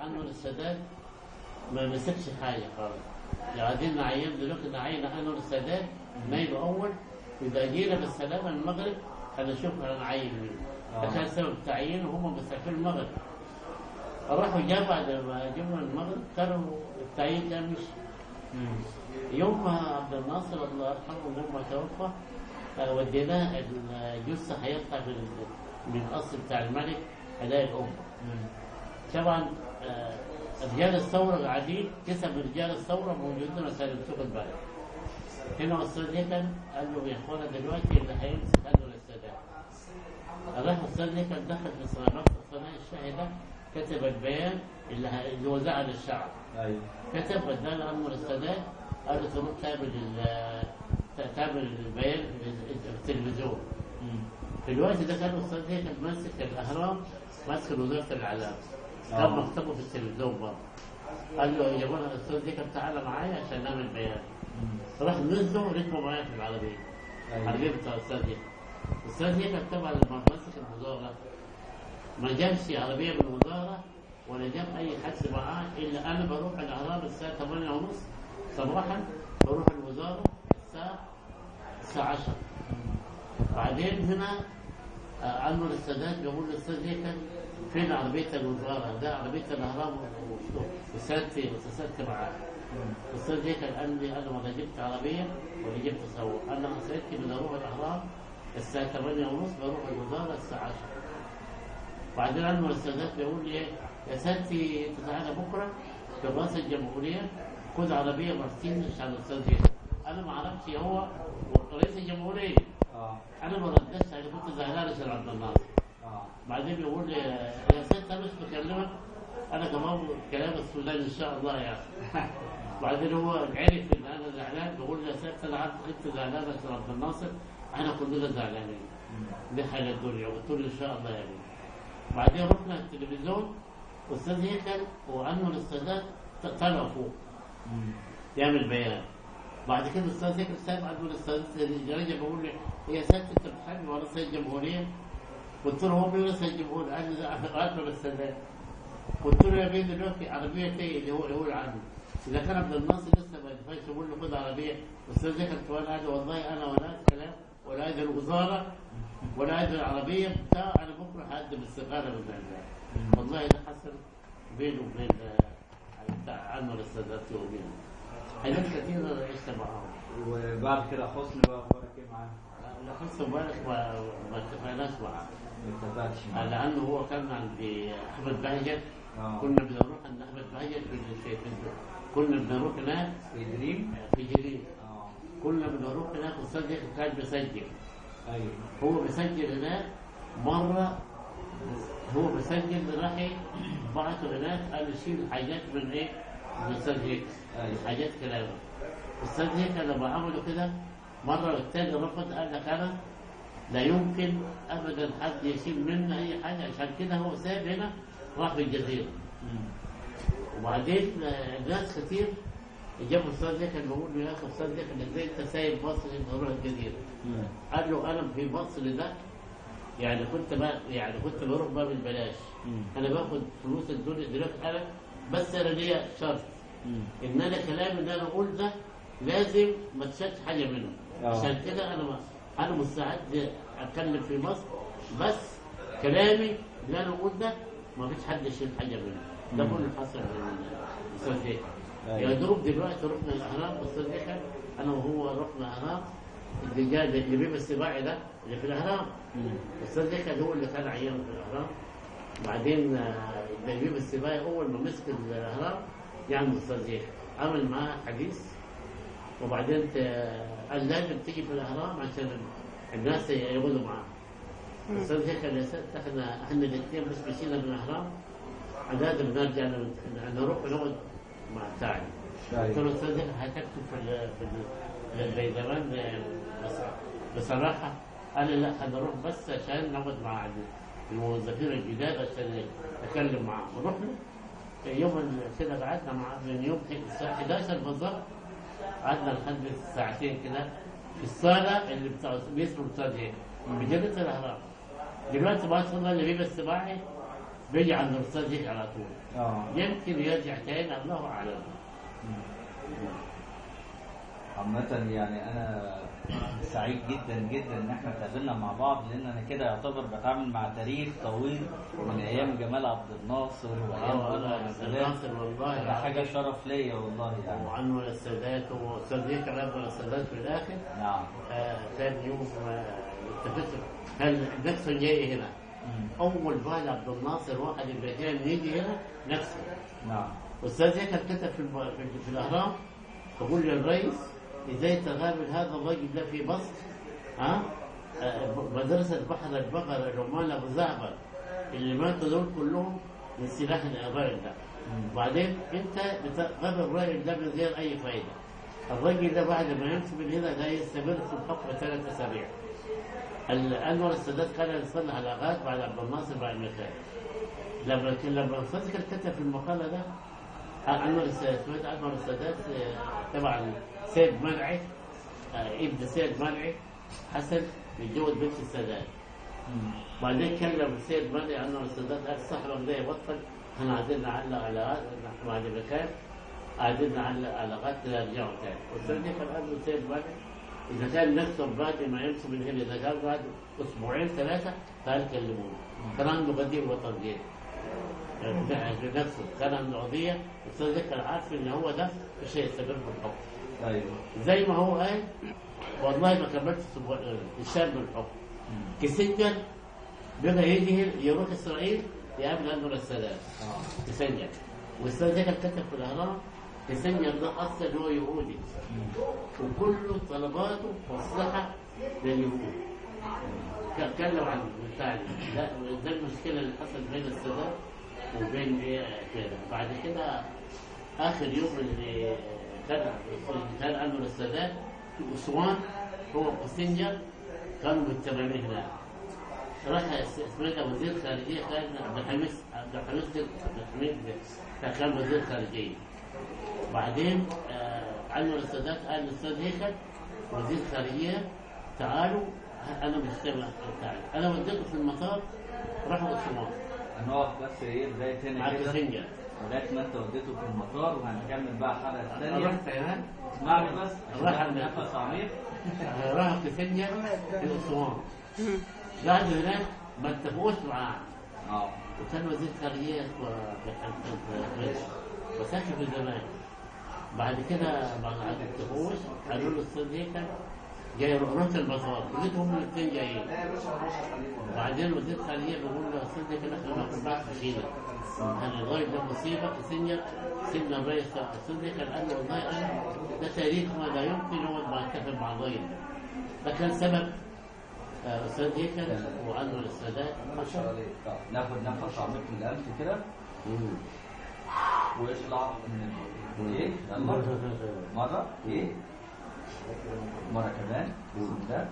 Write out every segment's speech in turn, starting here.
انور السادات ما مسكش حاجه خالص. لو عايزين نعين دلوقتي نعين انور السادات نايب اول، اذا جينا بالسلامه المغرب هنشوف هنعين مين. ده كان سبب تعيينه، هم مسافرين المغرب. راحوا جاب بعد ما جبنا المغرب كانوا التعيين ده مش يوم ما عبد الناصر الله يرحمه لما توفى وديناه الجثه هيطلع من القصر بتاع الملك هلاقي الأم. طبعا رجال الثوره قاعدين، كسب رجال الثوره موجودين عشان يمسكوا البلد. هنا استاذ هيكل قال له يا اخوانا دلوقتي اللي هيمسك انور السادات. راح استاذ هيكل دخل في صناعه الشاهي ده، كتب البيان اللي وزعه للشعب. ايوه كتب وداه انور السادات، قال له تروح تعمل البيان في التلفزيون. في الوقت ده كان الاستاذ هيكل ماسك الاهرام، ماسك وزاره الاعلام، كان مكتبه في التلفزيون برضه. قال له يا جماعه الاستاذ هيكل تعالى معايا عشان نعمل بيان. راح نزلوا ركبوا معايا في العربيه. العربيه بتاع الاستاذ هيكل. الاستاذ هيكل طبعا لما مسك الوزاره ما جابش عربيه من الوزاره ولا جاب اي حد معاه، الا انا بروح الاهرام الساعه 8:30 صباحا، بروح الوزاره الساعه 10. بعدين هنا انور السادات بيقول للاستاذ هيكل فين عربيه الوزاره؟ ده عربيه الاهرام وسادتي معاه. الاستاذ هيكل قال لي انا ولا جبت عربيه ولا جبت سواق، انا سيادتي بدي اروح الاهرام الساعه 8:30 بروح الوزاره الساعه 10. بعدين انور السادات بيقول لي يا سيادتي تعالى بكره في راس الجمهوريه خد عربيه مرسيدس عشان الاستاذ هيكل. انا ما اعرفش هو رئيس الجمهوريه. انا ما ردتش، انا كنت زعلان عشان عبد الناصر. بعدين بيقول لي يا سيادتي انا مش بكلمك، انا كمان كلام السودان ان شاء الله يعني. بعدين هو عرف ان انا زعلان، بيقول لي يا سيادتي انا عارف انت زعلان عشان عبد الناصر، احنا كلنا زعلانين. دي حاجه الدنيا، قلت له ان شاء الله يعني. بعدين رحنا التلفزيون، استاذ هيكل وانور السادات طلعوا فوق يعمل بيان. بعد كده الاستاذ هيكل ساب انور السادات رجع بيقول لي يا سيادتي انت بتحبني ولا رئيس الجمهوريه؟ قلت له هو مين رئيس الجمهوريه؟ قال لي ده انور السادات. قلت له يا بيه دلوقتي عربيه ايه اللي هو يقول عنه؟ اذا كان عبد الناصر لسه ما ينفعش يقول له خد عربيه، استاذ هيكل قال والله انا ولا عايز كلام ولا عايز الوزاره ولا عايز العربيه بتاع، انا بكره هقدم استقاله من الناس. والله ده حصل بينه وبين بتاع انور السادات يومين. حاجات كثيره عشت معاهم. وبعد كده حسني بقى اخبارك ايه معاه؟ لا حسني مبارك ما اتفقناش معاه. ما اتفقتش معاه لانه هو كان عند احمد بهجت. كنا بنروح عند احمد بهجت في كنا بنروح هناك في دريم. في جرين. كنا بنروح هناك الاستاذ كان بيسجل. ايوه هو بيسجل هناك مره، هو بيسجل راح بعته هناك قال له شيل حاجات من ايه؟ من الاستاذ هيك. حاجات كلامه. الاستاذ هيك لما عملوا كده مره والتاني رفض، قال لك انا لا يمكن ابدا حد يشيل منا اي حاجه، عشان كده هو ساب هنا راح بالجزيره. وبعدين ناس كتير جابوا الاستاذ هيك بيقول له يا اخي استاذ هيك ازاي انت سايب مصر انت تروح الجزيره؟ قال له انا في مصر ده يعني كنت بروح بقى بالبلاش. انا باخد فلوس الدنيا دلوقتي انا، بس انا ليا شرط ان انا كلامي اللي انا اقول ده لازم ما تشالش حاجه منه. عشان كده انا مستعد اتكلم في مصر، بس كلامي اللي انا اقول ده ما فيش حد يشيل حاجه منه. ده كل اللي حصل الاستاذ هيك. يا دوب دلوقتي رحنا الاهرام استاذ هيك، انا وهو رحنا الاهرام، اللي جاء البيب السباعي ده اللي في الاهرام. الاستاذ هيك هو اللي كان عيان في الاهرام. بعدين البيب السباعي اول ما مسك الاهرام يعني الاستاذ هيك عمل معاه حديث، وبعدين قال لازم تيجي في الاهرام عشان الناس يقعدوا معاه. الاستاذ هيك يا ست احنا الاثنين مش مشينا من الاهرام، لازم نرجع نروح نقعد مع سعد. قلت له استاذ هيك هتكتب في البيزمان بصراحه قال لي لا هنروح بس عشان نقعد مع الموظفين الجداد عشان اتكلم معاهم. رحنا يوم كده قعدنا معاه من يوم الساعه 11 بالظبط، قعدنا لحد ساعتين كده في الصاله اللي باسم الاستاذ هيك في جنة الاهرام. دلوقتي ما شاء الله اللي بيبقى السباعي بيجي عند الاستاذ هيك على طول. يمكن يرجع تاني، الله اعلم. عامة يعني أنا سعيد جدا جدا إن إحنا اتقابلنا مع بعض، لأن أنا كده يعتبر بتعامل مع تاريخ طويل من أيام جمال عبد الناصر وأيام أنور السادات. والله ده حاجة شرف ليا والله يعني. وأنور السادات وأستاذ هيك أنور السادات في الآخر. نعم. ثاني يوم اتفقت هل نفسه جاي هنا. أول بعد عبد الناصر واحد البيتين يجي هنا نفسه. نعم. أستاذ هيك كتب في الأهرام تقول للرئيس ازاي تقابل هذا الرجل ده في مصر؟ مدرسة بحر البقر العمال ابو زعبر اللي ماتوا دول كلهم من سلاح الراجل ده. وبعدين انت بتقابل الراجل ده من غير اي فائده. الراجل ده بعد ما يمشي من هنا ده يستمر في الحكم 3 أسابيع. انور السادات كان يصلح علاقات بعد عبد الناصر بعد المثال. لما الفازكر كتب في المقاله ده انور السادات تبع سيد منعي، ابن سيد منعي حسن يتجوز بنت السادات. بعدين كلم سيد منعي انور السادات قال صاحبك ده يبطل، احنا عايزين نعلق علاقات بعد مكان، عايزين نعلق علاقات نرجعوا تاني. والسيد كان قال له سيد منعي اذا كان نفسه بعد ما يمشوا من هنا، اذا كان بعد اسبوعين 3 تعال كلموني. كان عنده قديم وطنجين بنفسه، كان عنده قضيه، الاستاذ كان عارف ان هو ده مش هيستمر في الحكم. ايوه زي ما هو قال والله ما كملتش الشام بالحكم. كيسنجر بقى يجي يروح اسرائيل يقابل انور السادات. كيسنجر والاستاذ كان كتب في الاهرام كيسنجر ده اصلا هو يهودي وكل طلباته مصلحه لليهود. اتكلم عن بتاع ده المشكله اللي حصلت بين السادات وبين كده. بعد كده اخر يوم اللي كان انور السادات في اسوان هو كيسنجر كانوا مجتمعين هناك. راح اسمه وزير خارجيه كان عبد الحميد كان وزير خارجيه. بعدين انور السادات قال للاستاذ هيكل وزير خارجيه تعالوا انا مجتمع تعالوا، انا وديته في المطار راحوا اسوان. هنقف بس ايه لغايه هنا كده لغايه ما انت وديته في المطار، وهنكمل بقى حلقه ثانيه. رحت هناك اسمعني بس راح نفس عميق. راح كيسنجر في اسوان، قعد هناك ما اتفقوش معاه. وكان وزير خارجيه وساكن في زمان. بعد كده ما اتفقوش قالوا له الاستاذ هيكل جاي رحت المطار، لقيت هم الاثنين جايين. بعدين وزير الخارجيه بيقول له الاستاذ هيكل احنا ناخد بعض في شيله، انا الراجل ده مصيبه كيسنجر سيبنا الرئيس. الاستاذ هيكل قال له والله انا ده تاريخ ما لا يمكن هو ما اتفق مع الراجل. ده كان سبب استاذ هيكل وانور السادات. ناخد نفس عميق من الانف كده ويطلع من ايه مره ايه مره كمان ده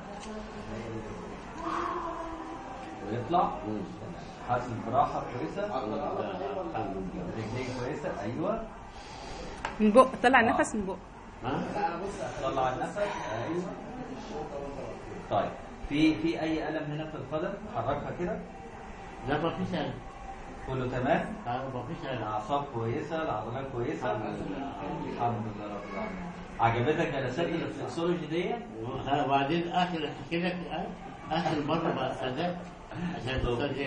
ويطلع حاسس براحه كويسه، رجلين كويسه. ايوه من بق طلع النفس من بق. طلع النفس. ايوه طيب في اي الم هنا في القدم؟ حركها كده. لا ما فيش الم، كله تمام. ما فيش الم، الاعصاب كويسه، العضلات كويسه. الحمد لله رب العالمين. عجبتك جلسات الفلكسولوجي دي؟ وبعدين اخر احكي لك اخر مره مع السادات عشان الاستاذ